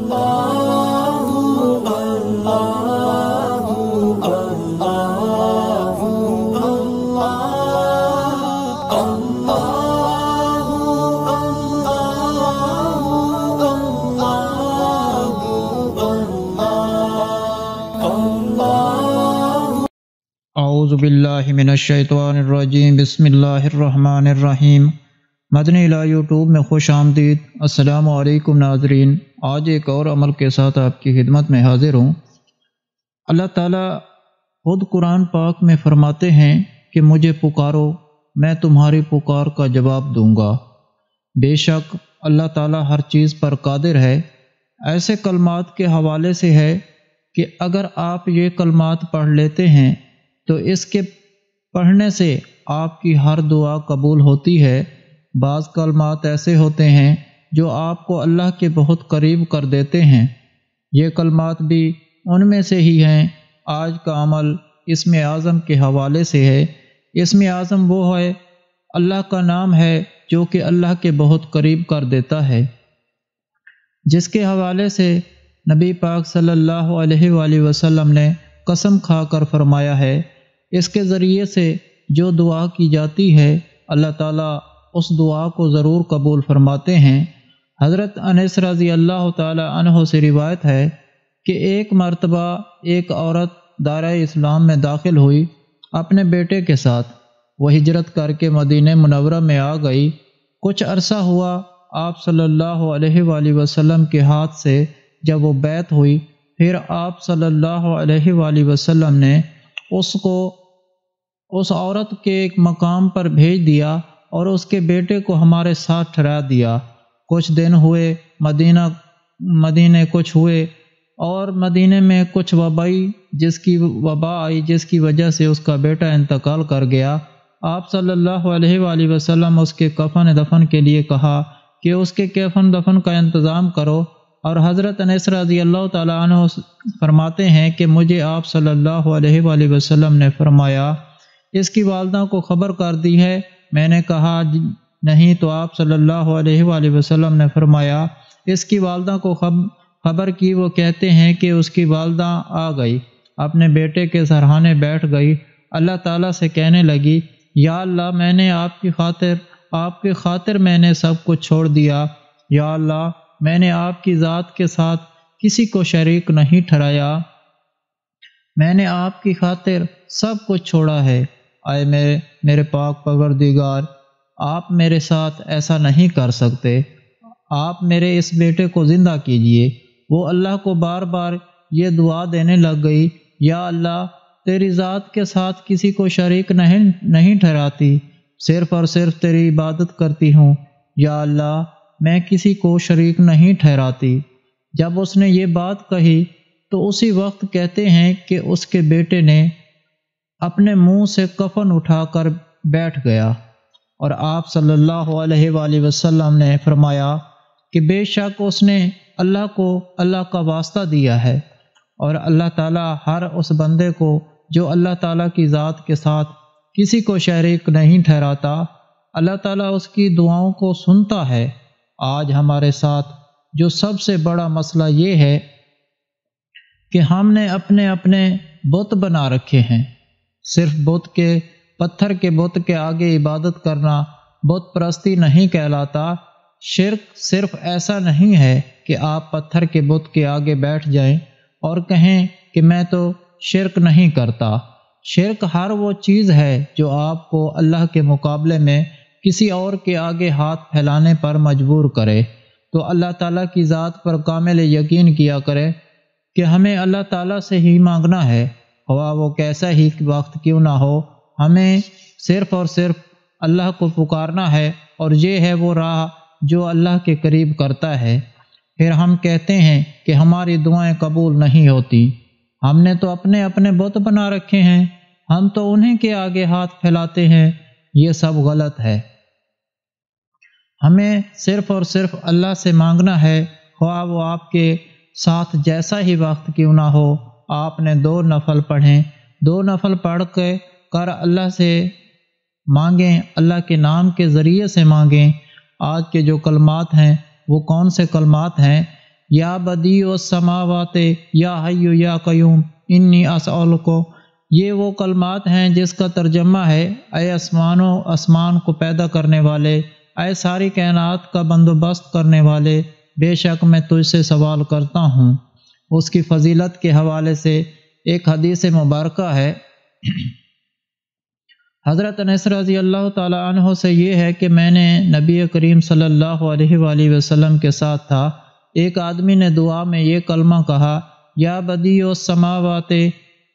اعوذ باللہ من الشیطان الرجیم، بسم اللہ الرحمن الرحیم۔ مدنی لا یوٹیوب میں خوش آمدید۔ السلام علیکم ناظرین، آج ایک اور عمل کے ساتھ آپ کی خدمت میں حاضر ہوں۔ اللہ تعالیٰ خود قرآن پاک میں فرماتے ہیں کہ مجھے پکارو، میں تمہاری پکار کا جواب دوں گا۔ بے شک اللہ تعالیٰ ہر چیز پر قادر ہے۔ ایسے کلمات کے حوالے سے ہے کہ اگر آپ یہ کلمات پڑھ لیتے ہیں تو اس کے پڑھنے سے آپ کی ہر دعا قبول ہوتی ہے۔ بعض کلمات ایسے ہوتے ہیں جو آپ کو اللہ کے بہت قریب کر دیتے ہیں۔ یہ کلمات بھی ان میں سے ہی ہیں۔ آج کا عمل اسم اعظم کے حوالے سے ہے۔ اسم اعظم وہ ہے، اللہ کا نام ہے جو کہ اللہ کے بہت قریب کر دیتا ہے، جس کے حوالے سے نبی پاک صلی اللہ علیہ وآلہ وسلم نے قسم کھا کر فرمایا ہے، اس کے ذریعے سے جو دعا کی جاتی ہے اللہ تعالیٰ اس دعا کو ضرور قبول فرماتے ہیں۔ حضرت انس رضی اللہ تعالی عنہ سے روایت ہے کہ ایک مرتبہ ایک عورت دارہ اسلام میں داخل ہوئی اپنے بیٹے کے ساتھ۔ وہ ہجرت کر کے مدینہ منورہ میں آ گئی۔ کچھ عرصہ ہوا، آپ صلی اللہ علیہ وآلہ وسلم کے ہاتھ سے جب وہ بیعت ہوئی، پھر آپ صلی اللہ علیہ وآلہ وسلم نے اس عورت کے ایک مقام پر بھیج دیا اور اس کے بیٹے کو ہمارے ساتھ ٹھہرا دیا۔ کچھ دن ہوئے، مدینے کچھ ہوئے اور مدینے میں کچھ وبا آئی جس کی وجہ سے اس کا بیٹا انتقال کر گیا۔ آپ صلی اللہ علیہ وآلہ وسلم اس کے کفن دفن کے لیے کہا کہ اس کے کفن دفن کا انتظام کرو، اور حضرت انس رضی اللہ تعالیٰ عنہ فرماتے ہیں کہ مجھے آپ صلی اللہ علیہ وآلہ وسلم نے فرمایا اس کی والدہ کو خبر کر دی ہے۔ میں نے کہا نہیں، تو آپ صلی اللہ علیہ وآلہ وسلم نے فرمایا اس کی والدہ کو خبر کی۔ وہ کہتے ہیں کہ اس کی والدہ آ گئی، اپنے بیٹے کے سرہانے بیٹھ گئی، اللہ تعالیٰ سے کہنے لگی، یا اللہ میں نے آپ کی خاطر میں نے سب کچھ چھوڑ دیا۔ یا اللہ میں نے آپ کی ذات کے ساتھ کسی کو شریک نہیں ٹھہرایا، میں نے آپ کی خاطر سب کچھ چھوڑا ہے۔ اے میرے پاک پروردگار، آپ میرے ساتھ ایسا نہیں کر سکتے، آپ میرے اس بیٹے کو زندہ کیجئے۔ وہ اللہ کو بار بار یہ دعا دینے لگ گئی، یا اللہ تیری ذات کے ساتھ کسی کو شریک نہیں ٹھہراتی، صرف اور صرف تیری عبادت کرتی ہوں، یا اللہ میں کسی کو شریک نہیں ٹھہراتی۔ جب اس نے یہ بات کہی تو اسی وقت کہتے ہیں کہ اس کے بیٹے نے اپنے منہ سے کفن اٹھا کر بیٹھ گیا، اور آپ صلی اللہ علیہ وآلہ وسلم نے فرمایا کہ بے شک اس نے اللہ کا واسطہ دیا ہے، اور اللہ تعالیٰ ہر اس بندے کو جو اللہ تعالیٰ کی ذات کے ساتھ کسی کو شریک نہیں ٹھہراتا، اللہ تعالیٰ اس کی دعاؤں کو سنتا ہے۔ آج ہمارے ساتھ جو سب سے بڑا مسئلہ یہ ہے کہ ہم نے اپنے بت بنا رکھے ہیں۔ صرف پتھر کے بت کے آگے عبادت کرنا بت پرستی نہیں کہلاتا۔ شرک صرف ایسا نہیں ہے کہ آپ پتھر کے بت کے آگے بیٹھ جائیں اور کہیں کہ میں تو شرک نہیں کرتا۔ شرک ہر وہ چیز ہے جو آپ کو اللہ کے مقابلے میں کسی اور کے آگے ہاتھ پھیلانے پر مجبور کرے۔ تو اللہ تعالیٰ کی ذات پر کامل یقین کیا کرے کہ ہمیں اللہ تعالیٰ سے ہی مانگنا ہے، خواہ وہ کیسا ہی وقت کیوں نہ ہو۔ ہمیں صرف اور صرف اللہ کو پکارنا ہے، اور یہ ہے وہ راہ جو اللہ کے قریب کرتا ہے۔ پھر ہم کہتے ہیں کہ ہماری دعائیں قبول نہیں ہوتی، ہم نے تو اپنے بت بنا رکھے ہیں، ہم تو انہیں کے آگے ہاتھ پھیلاتے ہیں۔ یہ سب غلط ہے۔ ہمیں صرف اور صرف اللہ سے مانگنا ہے، خواہ وہ آپ کے ساتھ جیسا ہی وقت کیوں نہ ہو۔ آپ نے 2 نفل پڑھیں، 2 نفل پڑھ کر اللہ سے مانگیں، اللہ کے نام کے ذریعے سے مانگیں۔ آج کے جو کلمات ہیں وہ کون سے کلمات ہیں؟ یا بدیع السماوات یا حی یا قیوم انی اسألک، یہ وہ کلمات ہیں جس کا ترجمہ ہے اے آسمان کو پیدا کرنے والے، اے ساری کائنات کا بندوبست کرنے والے، بے شک میں تجھ سے سوال کرتا ہوں۔ اس کی فضیلت کے حوالے سے ایک حدیث مبارکہ ہے، حضرت انس رضی اللہ تعالی عنہ سے یہ ہے کہ میں نے نبی کریم صلی اللہ علیہ وآلہ وسلم کے ساتھ تھا، ایک آدمی نے دعا میں یہ کلمہ کہا، یا بدیع السماوات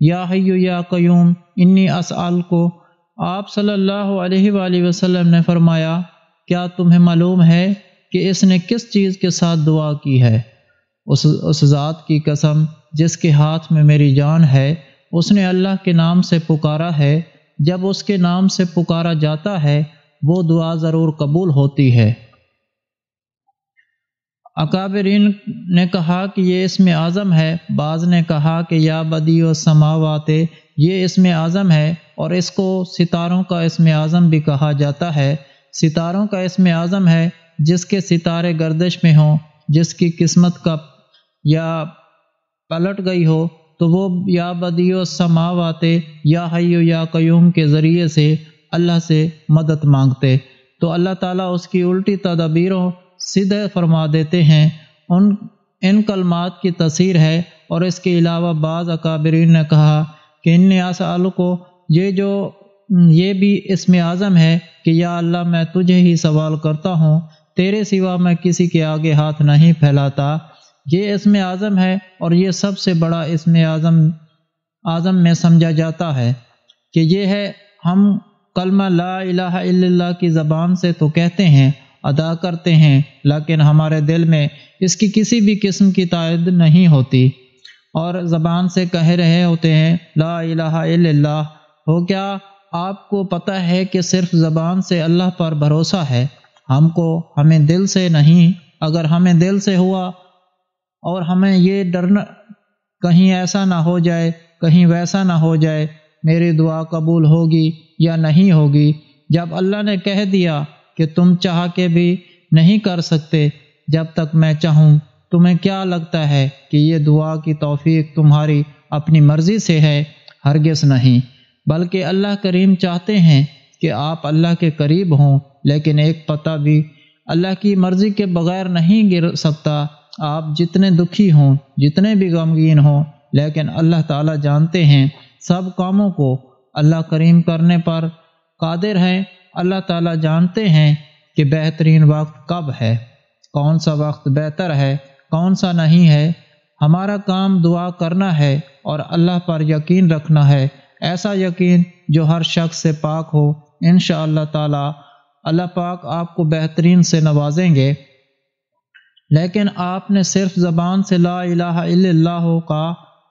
یا حی یا قیوم انی اسألک۔ آپ صلی اللہ علیہ وآلہ وسلم نے فرمایا، کیا تمہیں معلوم ہے کہ اس نے کس چیز کے ساتھ دعا کی ہے؟ اس ذات کی قسم جس کے ہاتھ میں میری جان ہے، اس نے اللہ کے نام سے پکارا ہے، جب اس کے نام سے پکارا جاتا ہے وہ دعا ضرور قبول ہوتی ہے۔ اکابرین نے کہا کہ یہ اسم اعظم ہے، بعض نے کہا کہ یا بدیع السماوات یہ اسم اعظم ہے، اور اس کو ستاروں کا اسم اعظم بھی کہا جاتا ہے۔ ستاروں کا اسم اعظم ہے جس کے ستارے گردش میں ہوں، جس کی قسمت کا یا پلٹ گئی ہو تو وہ یا بدیع السماوات یا حی یا قیوم کے ذریعے سے اللہ سے مدد مانگتے تو اللہ تعالیٰ اس کی الٹی تدابیروں سیدھے فرما دیتے ہیں۔ ان کلمات کی تفسیر ہے، اور اس کے علاوہ بعض اکابرین نے کہا کہ انی اسألک یہ بھی اسم اعظم ہے کہ یا اللہ میں تجھے ہی سوال کرتا ہوں، تیرے سوا میں کسی کے آگے ہاتھ نہیں پھیلاتا۔ یہ اسم اعظم ہے، اور یہ سب سے بڑا اسم اعظم میں سمجھا جاتا ہے کہ یہ ہے ہم کلمہ لا الہ الا اللہ کی زبان سے تو کہتے ہیں، ادا کرتے ہیں، لیکن ہمارے دل میں اس کی کسی بھی قسم کی تائید نہیں ہوتی، اور زبان سے کہہ رہے ہوتے ہیں لا الہ الا اللہ۔ ہو کیا آپ کو پتہ ہے کہ صرف زبان سے اللہ پر بھروسہ ہے، ہمیں دل سے نہیں۔ اگر ہمیں دل سے ہوا اور ہمیں یہ ڈرنا کہیں ایسا نہ ہو جائے، کہیں ویسا نہ ہو جائے، میری دعا قبول ہوگی یا نہیں ہوگی۔ جب اللہ نے کہہ دیا کہ تم چاہ کے بھی نہیں کر سکتے جب تک میں چاہوں، تمہیں کیا لگتا ہے کہ یہ دعا کی توفیق تمہاری اپنی مرضی سے ہے؟ ہرگز نہیں، بلکہ اللہ کریم چاہتے ہیں کہ آپ اللہ کے قریب ہوں، لیکن ایک پتہ بھی اللہ کی مرضی کے بغیر نہیں گر سکتا۔ آپ جتنے دکھی ہوں، جتنے بھی غمگین ہوں، لیکن اللہ تعالیٰ جانتے ہیں سب کاموں کو اللہ کریم کرنے پر قادر ہیں۔ اللہ تعالیٰ جانتے ہیں کہ بہترین وقت کب ہے، کون سا وقت بہتر ہے، کون سا نہیں ہے۔ ہمارا کام دعا کرنا ہے اور اللہ پر یقین رکھنا ہے، ایسا یقین جو ہر شخص سے پاک ہو۔ انشاءاللہ تعالیٰ اللہ پاک آپ کو بہترین سے نوازیں گے۔ لیکن آپ نے صرف زبان سے لا الہ الا اللہ کا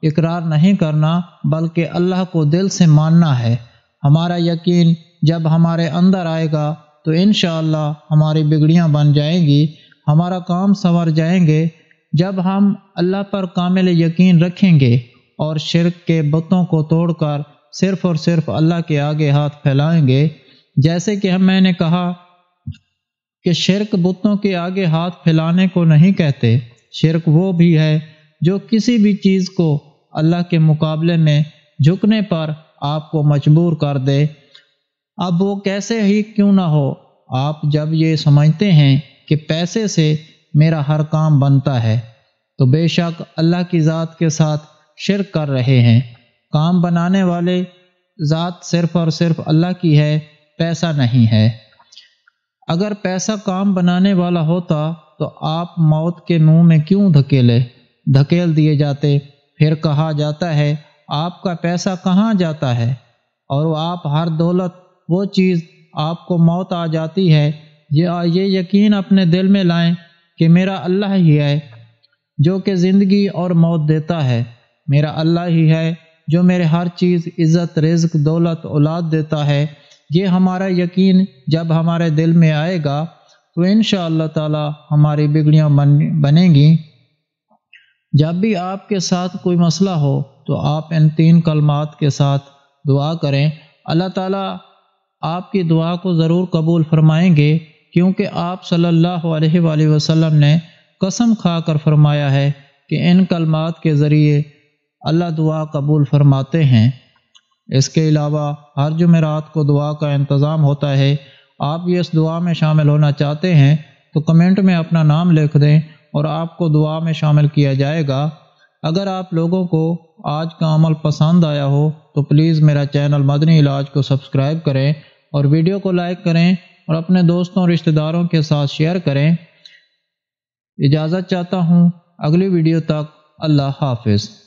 اقرار نہیں کرنا، بلکہ اللہ کو دل سے ماننا ہے۔ ہمارا یقین جب ہمارے اندر آئے گا تو انشاءاللہ ہماری بگڑیاں بن جائیں گی، ہمارا کام سنور جائیں گے۔ جب ہم اللہ پر کامل یقین رکھیں گے اور شرک کے بتوں کو توڑ کر صرف اور صرف اللہ کے آگے ہاتھ پھیلائیں گے، جیسے کہ میں نے کہا کہ شرک بتوں کے آگے ہاتھ پھیلانے کو نہیں کہتے، شرک وہ بھی ہے جو کسی بھی چیز کو اللہ کے مقابلے میں جھکنے پر آپ کو مجبور کر دے، اب وہ کیسے ہی کیوں نہ ہو۔ آپ جب یہ سمجھتے ہیں کہ پیسے سے میرا ہر کام بنتا ہے تو بے شک اللہ کی ذات کے ساتھ شرک کر رہے ہیں۔ کام بنانے والے ذات صرف اور صرف اللہ کی ہے، پیسہ نہیں ہے۔ اگر پیسہ کام بنانے والا ہوتا تو آپ موت کے منہ میں کیوں دھکیل دیے جاتے؟ پھر کہا جاتا ہے آپ کا پیسہ کہاں جاتا ہے، اور آپ ہر دولت وہ چیز آپ کو موت آ جاتی ہے۔ یہ یقین اپنے دل میں لائیں کہ میرا اللہ ہی ہے جو کہ زندگی اور موت دیتا ہے، میرا اللہ ہی ہے جو میرے ہر چیز عزت، رزق، دولت، اولاد دیتا ہے۔ یہ ہمارا یقین جب ہمارے دل میں آئے گا تو انشاءاللہ تعالی ہماری بگڑیاں بنیں گی۔ جب بھی آپ کے ساتھ کوئی مسئلہ ہو تو آپ ان 3 کلمات کے ساتھ دعا کریں، اللہ تعالیٰ آپ کی دعا کو ضرور قبول فرمائیں گے، کیونکہ آپ صلی اللہ علیہ وآلہ وسلم نے قسم کھا کر فرمایا ہے کہ ان کلمات کے ذریعے اللہ دعا قبول فرماتے ہیں۔ اس کے علاوہ ہر جمعرات کو دعا کا انتظام ہوتا ہے۔ آپ بھی اس دعا میں شامل ہونا چاہتے ہیں تو کمنٹ میں اپنا نام لکھ دیں اور آپ کو دعا میں شامل کیا جائے گا۔ اگر آپ لوگوں کو آج کا عمل پسند آیا ہو تو پلیز میرا چینل مدنی علاج کو سبسکرائب کریں اور ویڈیو کو لائک کریں اور اپنے دوستوں اور رشتہ داروں کے ساتھ شیئر کریں۔ اجازت چاہتا ہوں، اگلی ویڈیو تک اللہ حافظ۔